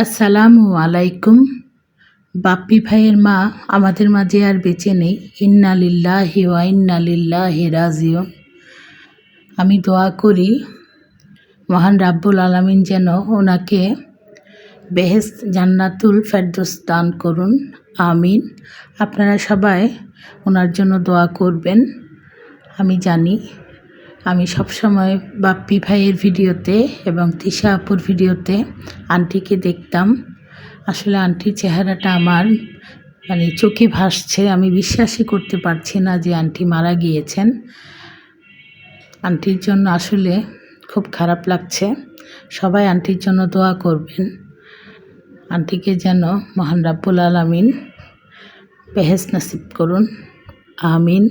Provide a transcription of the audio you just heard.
আসসালামু আলাইকুম। বাপ্পি ভাইয়ের মা আমাদের মাঝে আর বেঁচে নেই। ইন্না লিল্লাহি ওয়া ইন্না লিল্লাহি রাজিউন। আমি দোয়া করি মহান রাব্বুল আলামিন যেন ওনাকে বেহেশত জান্নাতুল ফেরদৌস দান করুন, আমিন। আপনারা সবাই ওনার জন্য দোয়া করবেন। আমি জানি আমি সবসময় বাপ্পি ভাইয়ের ভিডিওতে এবং তিশা আপুর ভিডিওতে আন্টিকে দেখতাম। আসলে আন্টির চেহারাটা আমার চোখে ভাসছে। আমি বিশ্বাসই করতে পারছি না যে আন্টি মারা গিয়েছেন। আন্টির জন্য আসলে খুব খারাপ লাগছে। সবাই আন্টির জন্য দোয়া করবেন। আন্টিকে যেন মহান রাব্বুল আলামিন বেহেশত নসিব করুন, আমিন।